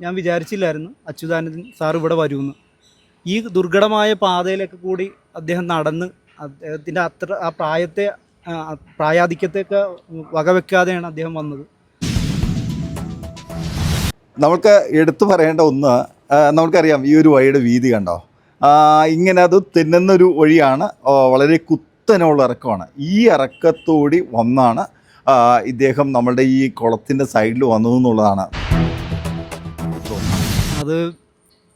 ഞാൻ വിചാരിച്ചില്ലായിരുന്നു അച്യുതാനന്ദൻ സാർ ഇവിടെ വരുമെന്ന്. ഈ ദുർഘടമായ പാതയിലൊക്കെ കൂടി അദ്ദേഹം നടന്ന് അദ്ദേഹത്തിൻ്റെ അത്ര ആ പ്രായത്തെ പ്രായാധിക്യത്തെയൊക്കെ വകവെക്കാതെയാണ് അദ്ദേഹം വന്നത്. നമുക്ക് എടുത്തു പറയേണ്ട ഒന്ന്, നമുക്കറിയാം ഈ ഒരു വഴിയുടെ വീതി കണ്ടോ, ഇങ്ങനെ അത് തിന്നുന്നൊരു വഴിയാണ്, വളരെ കുത്തനെയുള്ള ഇറക്കമാണ്. ഈ ഇറക്കത്തോടി വന്നാണ് ഇദ്ദേഹം നമ്മളുടെ ഈ കുളത്തിൻ്റെ സൈഡിൽ വന്നതെന്നുള്ളതാണ്. അത്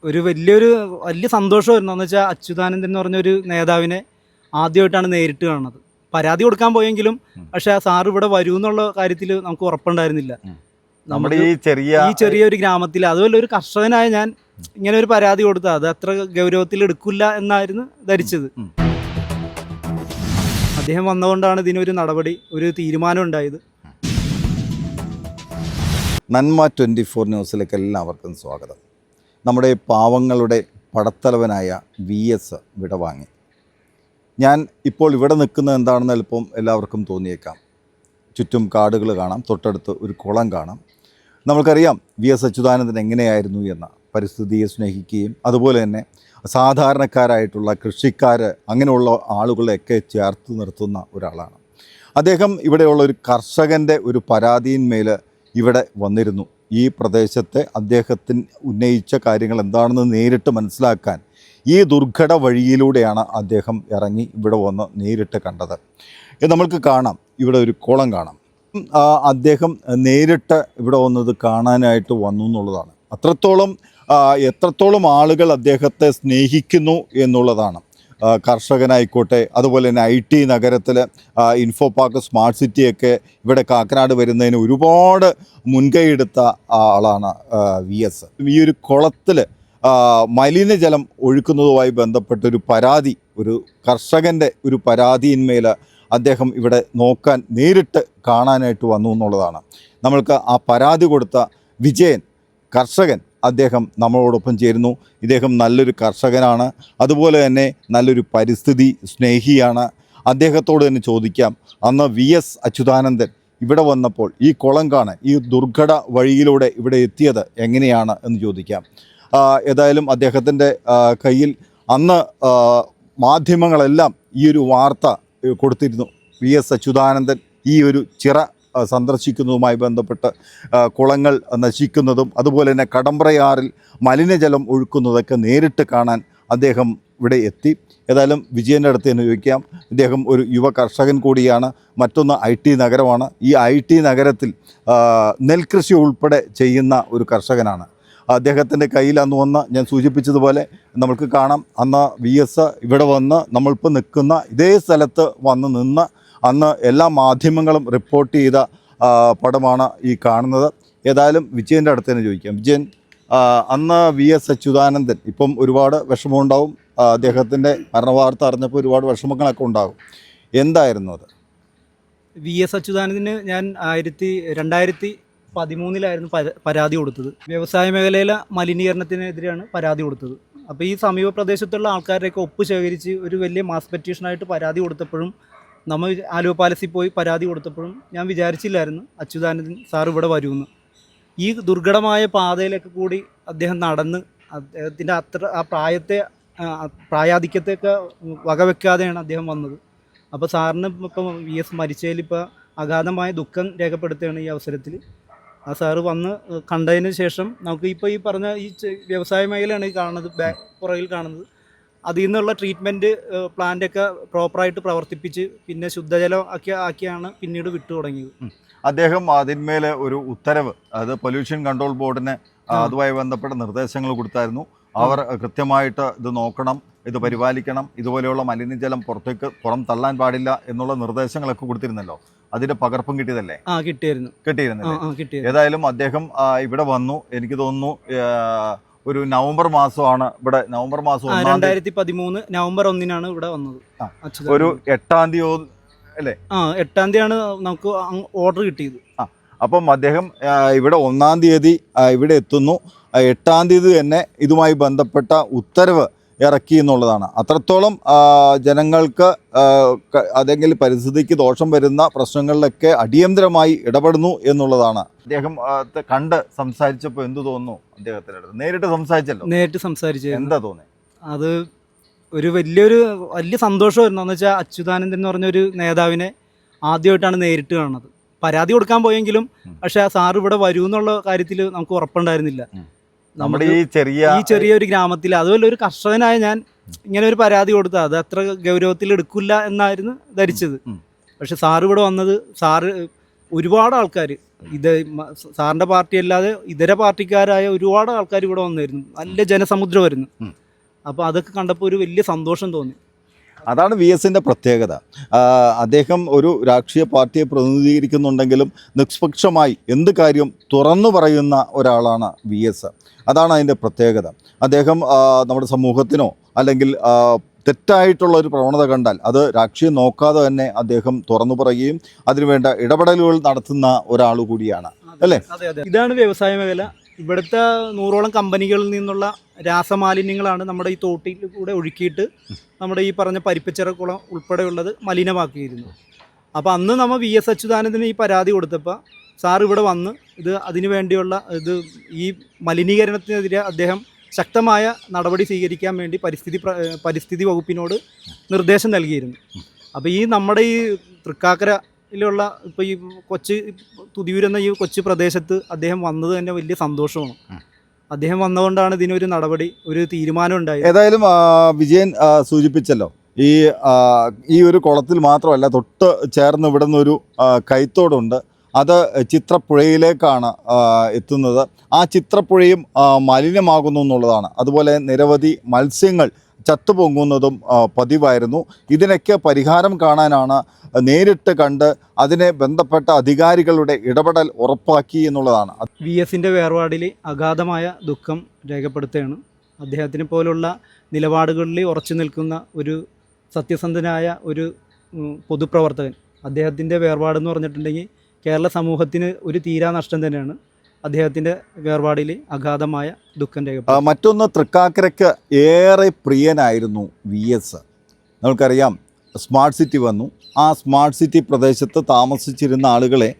ഒരു വലിയ സന്തോഷമായിരുന്നു. എന്ന് വെച്ചാൽ അച്യുതാനന്ദൻ എന്ന് പറഞ്ഞൊരു നേതാവിനെ ആദ്യമായിട്ടാണ് നേരിട്ട് കാണുന്നത്. പരാതി കൊടുക്കാൻ പോയെങ്കിലും പക്ഷേ ആ സാറ് ഇവിടെ വരുമെന്നുള്ള കാര്യത്തിൽ നമുക്ക് ഉറപ്പുണ്ടായിരുന്നില്ല. നമ്മുടെ ഈ ചെറിയൊരു ഗ്രാമത്തിൽ, അതുപോലെ ഒരു കർഷകനായ ഞാൻ ഇങ്ങനെ ഒരു പരാതി കൊടുത്താൽ അത് അത്ര ഗൗരവത്തിൽ എടുക്കില്ല എന്നായിരുന്നു ധരിച്ചത്. അദ്ദേഹം വന്നുകൊണ്ടാണ് ഇതിനൊരു നടപടി, ഒരു തീരുമാനം ഉണ്ടായത്. നന്മ 24 ന്യൂസിലേക്ക് എല്ലാവർക്കും സ്വാഗതം. നമ്മുടെ പാവങ്ങളുടെ പടത്തലവനായ VS വിടവാങ്ങി. ഞാൻ ഇപ്പോൾ ഇവിടെ നിൽക്കുന്നത് എന്താണെന്ന് എളുപ്പം എല്ലാവർക്കും തോന്നിയേക്കാം. ചുറ്റും കാടുകൾ കാണാം, തൊട്ടടുത്ത് ഒരു കുളം കാണാം. നമുക്കറിയാം VS അച്യുതാനന്ദൻ എങ്ങനെയായിരുന്നു എന്ന, പരിസ്ഥിതിയെ സ്നേഹിക്കുകയും അതുപോലെ തന്നെ സാധാരണക്കാരായിട്ടുള്ള കൃഷിക്കാർ അങ്ങനെയുള്ള ആളുകളെയൊക്കെ ചേർത്ത് നിർത്തുന്ന ഒരാളാണ് അദ്ദേഹം. ഇവിടെയുള്ള ഒരു കർഷകൻ്റെ ഒരു പരാതിയിന്മേൽ ഇവിടെ വന്നിരുന്നു. ഈ പ്രദേശത്തെ അദ്ദേഹത്തിന് ഉന്നയിച്ച കാര്യങ്ങൾ എന്താണെന്ന് നേരിട്ട് മനസ്സിലാക്കാൻ ഈ ദുർഘട വഴിയിലൂടെയാണ് അദ്ദേഹം ഇറങ്ങി ഇവിടെ വന്ന് നേരിട്ട് കണ്ടത്. നമ്മൾക്ക് കാണാം, ഇവിടെ ഒരു കുളം കാണാം. അദ്ദേഹം നേരിട്ട് ഇവിടെ വന്നത് കാണാനായിട്ട് വന്നു എന്നുള്ളതാണ്. എത്രത്തോളം ആളുകൾ അദ്ദേഹത്തെ സ്നേഹിക്കുന്നു എന്നുള്ളതാണ്. കർഷകനായിക്കോട്ടെ, അതുപോലെ തന്നെ IT നഗരത്തിൽ ഇൻഫോ പാർക്ക് സ്മാർട്ട് സിറ്റിയൊക്കെ ഇവിടെ കാക്കനാട് വരുന്നതിന് ഒരുപാട് മുൻകൈയെടുത്ത ആളാണ് VS. ഈ ഒരു കുളത്തിൽ മലിനജലം ഒഴുക്കുന്നതുമായി ബന്ധപ്പെട്ടൊരു പരാതി, ഒരു കർഷകൻ്റെ ഒരു പരാതിയിന്മേൽ അദ്ദേഹം ഇവിടെ നോക്കാൻ, നേരിട്ട് കാണാനായിട്ട് വന്നു എന്നുള്ളതാണ്. നമ്മൾക്ക് ആ പരാതി കൊടുത്ത വിജയൻ, കർഷകൻ, അദ്ദേഹം നമ്മളോടൊപ്പം ചേരുന്നു. ഇദ്ദേഹം നല്ലൊരു കർഷകനാണ്, അതുപോലെ തന്നെ നല്ലൊരു പരിസ്ഥിതി സ്നേഹിയാണ്. അദ്ദേഹത്തോട് തന്നെ ചോദിക്കാം, അന്ന് VS അച്യുതാനന്ദൻ ഇവിടെ വന്നപ്പോൾ ഈ കുളം കാണാൻ ഈ ദുർഘട വഴിയിലൂടെ ഇവിടെ എത്തിയത് എങ്ങനെയാണ് എന്ന് ചോദിക്കാം. ഏതായാലും അദ്ദേഹത്തിൻ്റെ കയ്യിൽ അന്ന് മാധ്യമങ്ങളെല്ലാം ഈ ഒരു വാർത്ത കൊടുത്തിരുന്നു. VS അച്യുതാനന്ദൻ ഈ ഒരു ചിറ സന്ദർശിക്കുന്നതുമായി ബന്ധപ്പെട്ട് കുളങ്ങൾ നശിക്കുന്നതും അതുപോലെ തന്നെ കടമ്പ്രയാറിൽ മലിനജലം ഒഴുക്കുന്നതൊക്കെ നേരിട്ട് കാണാൻ അദ്ദേഹം ഇവിടെ എത്തി. ഏതായാലും വിജയൻ്റെ അടുത്ത് തന്നെ ചോദിക്കാം. ഇദ്ദേഹം ഒരു യുവ കർഷകൻ കൂടിയാണ്. മറ്റൊന്ന് IT നഗരമാണ്. ഈ IT നഗരത്തിൽ നെൽകൃഷി ഉൾപ്പെടെ ചെയ്യുന്ന ഒരു കർഷകനാണ്. അദ്ദേഹത്തിൻ്റെ കയ്യിൽ അന്ന് വന്ന് ഞാൻ സൂചിപ്പിച്ചതുപോലെ നമുക്ക് കാണാം, അന്ന് VS ഇവിടെ വന്ന് നമ്മളിപ്പോൾ നിൽക്കുന്ന ഇതേ സ്ഥലത്ത് വന്ന് നിന്ന് അന്ന് എല്ലാ മാധ്യമങ്ങളും റിപ്പോർട്ട് ചെയ്ത പടമാണ് ഈ കാണുന്നത്. ഏതായാലും വിജയൻ്റെ അടുത്ത് തന്നെ ചോദിക്കാം. വിജയൻ, അന്ന് VS അച്യുതാനന്ദൻ, ഇപ്പം ഒരുപാട് വിഷമമുണ്ടാവും, അദ്ദേഹത്തിൻ്റെ മരണവാർത്ത അറിഞ്ഞപ്പോൾ ഒരുപാട് വിഷമങ്ങളൊക്കെ ഉണ്ടാകും. എന്തായിരുന്നു അത്? VS അച്യുതാനന്ദന് ഞാൻ 2013 പരാതി കൊടുത്തത്. വ്യവസായ മേഖലയിലെ മലിനീകരണത്തിനെതിരെയാണ് പരാതി കൊടുത്തത്. അപ്പോൾ ഈ സമീപ പ്രദേശത്തുള്ള ആൾക്കാരുടെയൊക്കെ ഒപ്പ് ശേഖരിച്ച് ഒരു വലിയ മാസ് പെറ്റീഷനായിട്ട് പരാതി കൊടുത്തപ്പോഴും, നമ്മൾ ആലുവ പാലസിൽ പോയി പരാതി കൊടുത്തപ്പോഴും ഞാൻ വിചാരിച്ചില്ലായിരുന്നു അച്യുതാനന്ദൻ സാർ ഇവിടെ വരുമെന്ന്. ഈ ദുർഘടമായ പാതയിലൊക്കെ കൂടി അദ്ദേഹം നടന്ന് അദ്ദേഹത്തിൻ്റെ ആ പ്രായാധിക്യത്തെയൊക്കെ വകവെക്കാതെയാണ് അദ്ദേഹം വന്നത്. അപ്പോൾ സാറിന് ഇപ്പം VS മരിച്ചതിൽ ഇപ്പോൾ അഗാധമായ ദുഃഖം രേഖപ്പെടുത്തുകയാണ് ഈ അവസരത്തിൽ. ആ സാറ് വന്ന് കണ്ടതിന് ശേഷം നമുക്ക് ഇപ്പോൾ ഈ പറഞ്ഞ ഈ വ്യവസായ മേഖലയാണ് ഈ കാണുന്നത്, പുറകിൽ കാണുന്നത്. അതിൽ നിന്നുള്ള ട്രീറ്റ്മെൻറ്റ് പ്ലാന്റൊക്കെ പ്രോപ്പറായിട്ട് പ്രവർത്തിപ്പിച്ച് പിന്നെ ശുദ്ധജലം ആക്കിയാണ് പിന്നീട് വിട്ടു തുടങ്ങിയത്. അദ്ദേഹം അതിന്മേൽ ഒരു ഉത്തരവ്, അത് പൊല്യൂഷൻ കൺട്രോൾ ബോർഡിന് അതുമായി ബന്ധപ്പെട്ട നിർദ്ദേശങ്ങൾ കൊടുത്തായിരുന്നു. അവർ കൃത്യമായിട്ട് ഇത് നോക്കണം, ഇത് പരിപാലിക്കണം, ഇതുപോലെയുള്ള മലിനജലം പുറം തള്ളാൻ പാടില്ല എന്നുള്ള നിർദ്ദേശങ്ങളൊക്കെ കൊടുത്തിരുന്നല്ലോ. അതിന്റെ പകർപ്പും കിട്ടിയതല്ലേ? കിട്ടിയിരുന്നില്ലേ? ഏതായാലും അദ്ദേഹം ഇവിടെ വന്നു. എനിക്ക് തോന്നുന്നു ഒരു നവംബർ മാസമാണ് ഇവിടെ. നവംബർ മാസം 2013 നവംബർ 1 ഇവിടെ വന്നത്. ഒരു 8-ാം തീയതി അല്ലേ? 8-ാം തീയതിയാണ് നമുക്ക് ഓർഡർ കിട്ടിയത്. അപ്പം അദ്ദേഹം ഇവിടെ 1-ാം തീയതി ഇവിടെ എത്തുന്നു. 8-ാം തീയതി തന്നെ ഇതുമായി ബന്ധപ്പെട്ട ഉത്തരവ് ഇറക്കി എന്നുള്ളതാണ്. അത്രത്തോളം ജനങ്ങൾക്ക് അതെങ്കിൽ പരിസ്ഥിതിക്ക് ദോഷം വരുന്ന പ്രശ്നങ്ങളിലൊക്കെ അടിയന്തരമായി ഇടപെടുന്നു എന്നുള്ളതാണ്. അദ്ദേഹം കണ്ട് സംസാരിച്ചപ്പോൾ എന്ത് തോന്നുന്നു? അദ്ദേഹത്തിൻ്റെ അടുത്ത് നേരിട്ട് സംസാരിച്ചല്ലോ. നേരിട്ട് സംസാരിച്ചു. എന്താ തോന്നി? അത് ഒരു വലിയ സന്തോഷമായിരുന്നു. എന്ന് വെച്ചാൽ അച്യുതാനന്ദൻ എന്ന് പറഞ്ഞൊരു നേതാവിനെ ആദ്യമായിട്ടാണ് നേരിട്ട് കാണുന്നത്. പരാതി കൊടുക്കാൻ പോയെങ്കിലും പക്ഷെ ആ സാറ് ഇവിടെ വരൂ എന്നുള്ള കാര്യത്തിൽ നമുക്ക് ഉറപ്പുണ്ടായിരുന്നില്ല. നമ്മുടെ ഈ ചെറിയൊരു ഗ്രാമത്തിൽ, അതുപോലെ ഒരു കർഷകനായ ഞാൻ ഇങ്ങനെ ഒരു പരാതി കൊടുത്താൽ അത് അത്ര ഗൗരവത്തിൽ എടുക്കില്ല എന്നായിരുന്നു ധരിച്ചത്. പക്ഷെ സാറ് ഇവിടെ വന്നത്, സാറ് ഒരുപാട് ആൾക്കാർ, സാറിൻ്റെ പാർട്ടി അല്ലാതെ ഇതര പാർട്ടിക്കാരായ ഒരുപാട് ആൾക്കാർ ഇവിടെ വന്നായിരുന്നു. നല്ല ജനസമുദ്രമായിരുന്നു. അപ്പോൾ അതൊക്കെ കണ്ടപ്പോൾ ഒരു വലിയ സന്തോഷം തോന്നി. അതാണ് VSൻ്റെ പ്രത്യേകത. അദ്ദേഹം ഒരു രാഷ്ട്രീയ പാർട്ടിയെ പ്രതിനിധീകരിക്കുന്നുണ്ടെങ്കിലും നിഷ്പക്ഷമായി എന്ത് കാര്യം തുറന്നു പറയുന്ന ഒരാളാണ് VS. അതാണ് അതിൻ്റെ പ്രത്യേകത. അദ്ദേഹം നമ്മുടെ സമൂഹത്തിനോ അല്ലെങ്കിൽ തെറ്റായിട്ടുള്ള ഒരു പ്രവണത കണ്ടാൽ അത് രാഷ്ട്രീയം നോക്കാതെ തന്നെ അദ്ദേഹം തുറന്നു പറയുകയും അതിനുവേണ്ട ഇടപെടലുകൾ നടത്തുന്ന ഒരാൾ കൂടിയാണ്, അല്ലേ? ഇതാണ് വ്യവസായ മേഖല. ഇവിടുത്തെ 100ഓളം കമ്പനികളിൽ നിന്നുള്ള രാസമാലിന്യങ്ങളാണ് നമ്മുടെ ഈ തോട്ടിൽ കൂടെ ഒഴുക്കിയിട്ട് നമ്മുടെ ഈ പറഞ്ഞ പരിപ്പച്ചിറ കുളം ഉൾപ്പെടെയുള്ളത് മലിനമാക്കിയിരുന്നു. അപ്പോൾ അന്ന് നമ്മൾ VS അച്യുതാനന്ദന് ഈ പരാതി കൊടുത്തപ്പോൾ സാർ ഇവിടെ വന്ന് അതിനു വേണ്ടിയുള്ള ഈ മലിനീകരണത്തിനെതിരെ അദ്ദേഹം ശക്തമായ നടപടി സ്വീകരിക്കാൻ വേണ്ടി പരിസ്ഥിതി വകുപ്പിനോട് നിർദ്ദേശം നൽകിയിരുന്നു. അപ്പോൾ ഈ നമ്മുടെ ഈ തൃക്കാക്കരയിലുള്ള ഇപ്പോൾ ഈ തുതിയൂർ എന്ന ഈ കൊച്ചു പ്രദേശത്ത് അദ്ദേഹം വന്നത് തന്നെ വലിയ സന്തോഷമാണ്. അദ്ദേഹം വന്നതുകൊണ്ടാണ് ഇതിനൊരു നടപടി, ഒരു തീരുമാനം ഉണ്ടായത്. ഏതായാലും വിജയൻ സൂചിപ്പിച്ചല്ലോ, ഈ ഒരു കുളത്തിൽ മാത്രമല്ല, തൊട്ട് ചേർന്ന് ഇവിടെ നിന്നൊരു കൈത്തോടുണ്ട്. അത് ചിത്രപ്പുഴയിലേക്കാണ് എത്തുന്നത്. ആ ചിത്രപ്പുഴയും മലിനമാകുന്നു എന്നുള്ളതാണ്. അതുപോലെ നിരവധി മത്സ്യങ്ങൾ ചത്തുപൊങ്ങുന്നതും പതിവായിരുന്നു. ഇതിനൊക്കെ പരിഹാരം കാണാനാണ് നേരിട്ട് കണ്ട് അതിനെ ബന്ധപ്പെട്ട അധികാരികളുടെ ഇടപെടൽ ഉറപ്പാക്കി എന്നുള്ളതാണ്. VSൻ്റെ വേർപാടിൽ അഗാധമായ ദുഃഖം രേഖപ്പെടുത്തുകയാണ്. അദ്ദേഹത്തിനെ പോലുള്ള നിലപാടുകളിൽ ഉറച്ചു നിൽക്കുന്ന ഒരു സത്യസന്ധനായ ഒരു പൊതുപ്രവർത്തകൻ, അദ്ദേഹത്തിൻ്റെ വേർപാടെന്ന് പറഞ്ഞിട്ടുണ്ടെങ്കിൽ കേരള സമൂഹത്തിന് ഒരു തീരാ നഷ്ടം തന്നെയാണ്. അദ്ദേഹത്തിൻ്റെ വേർപാടിൽ അഗാധമായ ദുഃഖം രേഖപ്പെടുത്തും. മറ്റൊന്ന്, തൃക്കാക്കരയ്ക്ക് ഏറെ പ്രിയനായിരുന്നു VS. നമുക്കറിയാം, സ്മാർട്ട് സിറ്റി വന്നു. ആ സ്മാർട്ട് സിറ്റി പ്രദേശത്ത് താമസിച്ചിരുന്ന ആളുകളെ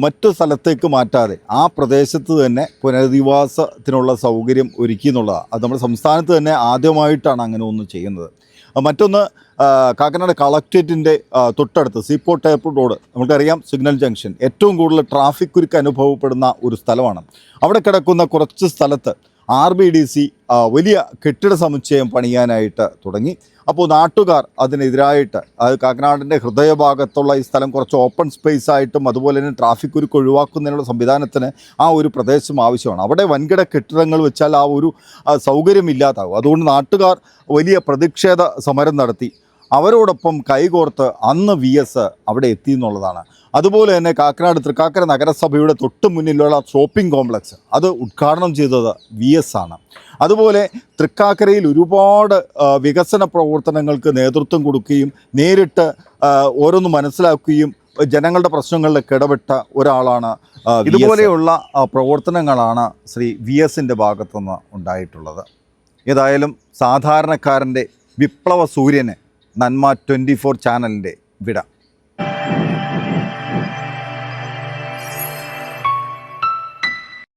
മറ്റു സ്ഥലത്തേക്ക് മാറ്റാതെ ആ പ്രദേശത്ത് തന്നെ പുനരധിവാസത്തിനുള്ള സൗകര്യം ഒരുക്കി എന്നുള്ളതാണ്. അത് നമ്മുടെ സംസ്ഥാനത്ത് തന്നെ ആദ്യമായിട്ടാണ് അങ്ങനെ ഒന്ന് ചെയ്യുന്നത്. മറ്റൊന്ന്, കാക്കനാട് കളക്ട്രേറ്റിൻ്റെ തൊട്ടടുത്ത് സീപോർട്ട് എയർപോർട്ട് റോഡ്, നമുക്കറിയാം സിഗ്നൽ ജംഗ്ഷൻ, ഏറ്റവും കൂടുതൽ ട്രാഫിക് കുരുക്ക് അനുഭവപ്പെടുന്ന ഒരു സ്ഥലമാണ്. അവിടെ കിടക്കുന്ന കുറച്ച് സ്ഥലത്ത് RBDC വലിയ കെട്ടിട സമുച്ചയം പണിയാനായിട്ട് തുടങ്ങി. അപ്പോൾ നാട്ടുകാർ അതിനെതിരായിട്ട്, അത് കാക്കനാടിൻ്റെ ഹൃദയഭാഗത്തുള്ള ഈ സ്ഥലം കുറച്ച് ഓപ്പൺ സ്പേസ് ആയിട്ടും അതുപോലെ തന്നെ ട്രാഫിക് കുരുക്ക് ഒഴിവാക്കുന്നതിനുള്ള സംവിധാനത്തിന് ആ ഒരു പ്രദേശം ആവശ്യമാണ്. അവിടെ വൻകിട കെട്ടിടങ്ങൾ വെച്ചാൽ ആ ഒരു സൗകര്യമില്ലാതാകും. അതുകൊണ്ട് നാട്ടുകാർ വലിയ പ്രതിഷേധ സമരം നടത്തി. അവരോടൊപ്പം കൈകോർത്ത് അന്ന് VS അവിടെ എത്തി എന്നുള്ളതാണ്. അതുപോലെ തന്നെ തൃക്കാക്കര നഗരസഭയുടെ തൊട്ട് മുന്നിലുള്ള ഷോപ്പിംഗ് കോംപ്ലക്സ് അത് ഉദ്ഘാടനം ചെയ്തത് VS ആണ്. അതുപോലെ തൃക്കാക്കരയിൽ ഒരുപാട് വികസന പ്രവർത്തനങ്ങൾക്ക് നേതൃത്വം കൊടുക്കുകയും നേരിട്ട് ഓരോന്ന് മനസ്സിലാക്കുകയും ജനങ്ങളുടെ പ്രശ്നങ്ങളിലേക്ക് ഇടപെട്ട ഒരാളാണ്. ഇതുപോലെയുള്ള പ്രവർത്തനങ്ങളാണ് ശ്രീ VSൻ്റെ ഭാഗത്തുനിന്ന് ഉണ്ടായിട്ടുള്ളത്. ഏതായാലും സാധാരണക്കാരൻ്റെ വിപ്ലവ സൂര്യന് നന്മ 24 ചാനലിൻ്റെ വിട.